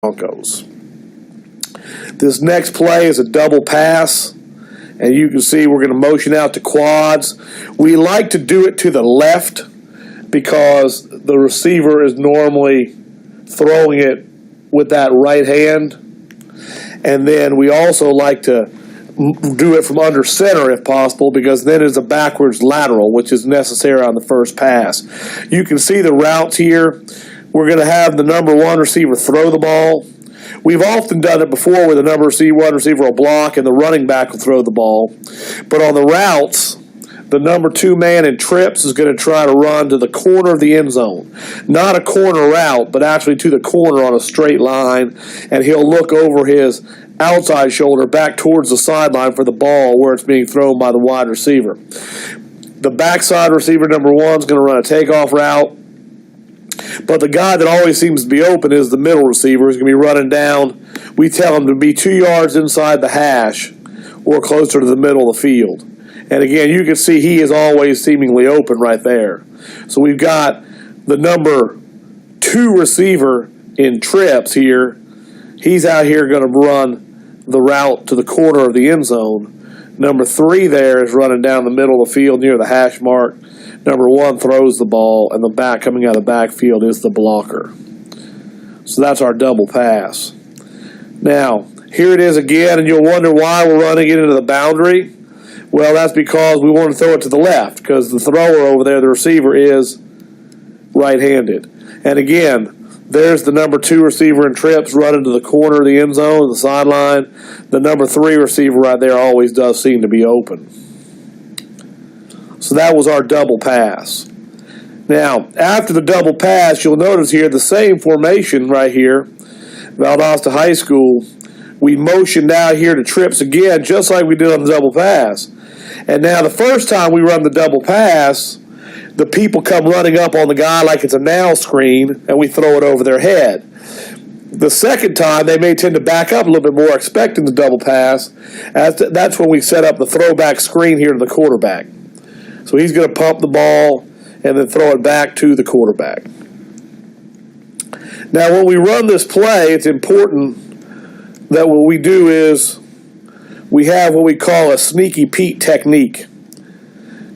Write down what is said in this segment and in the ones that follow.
Broncos. This next play is a double pass, and you can see we're going to motion out to quads. We like to do it to the left because the receiver is normally throwing it with that right hand. And then we also like to do it from under center if possible, because then it's a backwards lateral, which is necessary on the first pass. You can see the routes here. We're going to have the number one receiver throw the ball. We've often done it before where the number one receiver will block and the running back will throw the ball. But on the routes, the number two man in trips is going to try to run to the corner of the end zone. Not a corner route, but actually to the corner on a straight line, and he'll look over his outside shoulder back towards the sideline for the ball where it's being thrown by the wide receiver. The backside receiver, number one, is going to run a takeoff route. But the guy that always seems to be open is the middle receiver who's going to be running down. We tell him to be 2 yards inside the hash or closer to the middle of the field. And again, you can see he is always seemingly open right there. So we've got the number two receiver in trips here. He's out here going to run the route to the corner of the end zone. Number three there is running down the middle of the field near the hash mark. Number one throws the ball, and the back coming out of the backfield is the blocker. So that's our double pass. Now, here it is again, and you'll wonder why we're running it into the boundary. Well, that's because we want to throw it to the left, because the thrower over there, the receiver, is right-handed. And again, there's the number two receiver in trips running to the corner of the end zone, the sideline. The number three receiver right there always does seem to be open. So that was our double pass. Now, after the double pass, you'll notice here the same formation right here, Valdosta High School. We motioned out here to trips again, just like we did on the double pass. And now the first time we run the double pass, the people come running up on the guy like it's a now screen, and we throw it over their head. The second time, they may tend to back up a little bit more, expecting the double pass. That's when we set up the throwback screen here to the quarterback. So he's going to pump the ball and then throw it back to the quarterback. Now, when we run this play, it's important that what we do is we have what we call a sneaky Pete technique.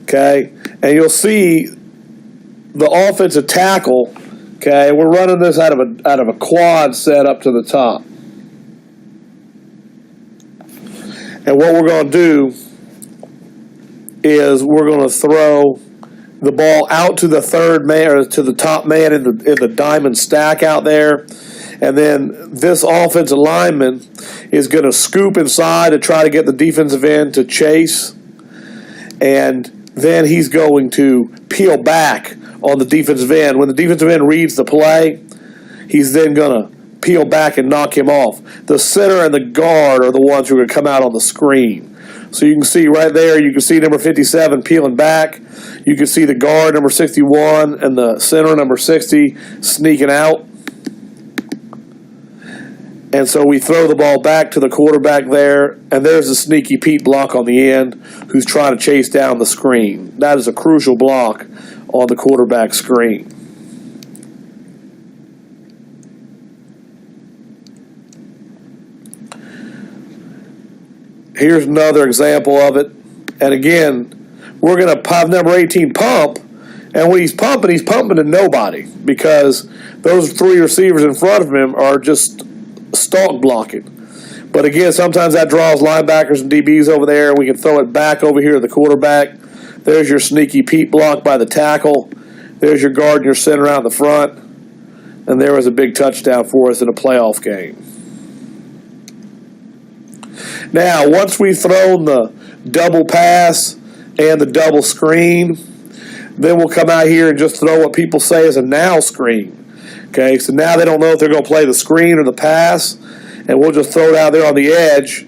Okay? And you'll see the offensive tackle, okay, we're running this out of a quad set up to the top. And what we're going to do is we're going to throw the ball out to the third man, or to the top man in the diamond stack out there. And then this offensive lineman is going to scoop inside to try to get the defensive end to chase. And then he's going to peel back on the defensive end. When the defensive end reads the play, he's then going to peel back and knock him off. The center and the guard are the ones who are going to come out on the screen. So you can see right there, you can see number 57 peeling back. You can see the guard, number 61, and the center, number 60, sneaking out. And so we throw the ball back to the quarterback there, and there's a sneaky Pete block on the end who's trying to chase down the screen. That is a crucial block on the quarterback screen. Here's another example of it. And again, we're going to have number 18 pump. And when he's pumping to nobody, because those three receivers in front of him are just stalk blocking. But again, sometimes that draws linebackers and DBs over there, and we can throw it back over here to the quarterback. There's your sneaky Pete block by the tackle. There's your guard and your center out in the front. And there was a big touchdown for us in a playoff game. Now, once we've thrown the double pass and the double screen, then we'll come out here and just throw what people say is a now screen. Okay, so now they don't know if they're going to play the screen or the pass, and we'll just throw it out there on the edge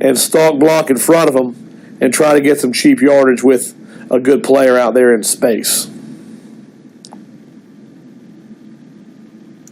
and stalk block in front of them and try to get some cheap yardage with a good player out there in space.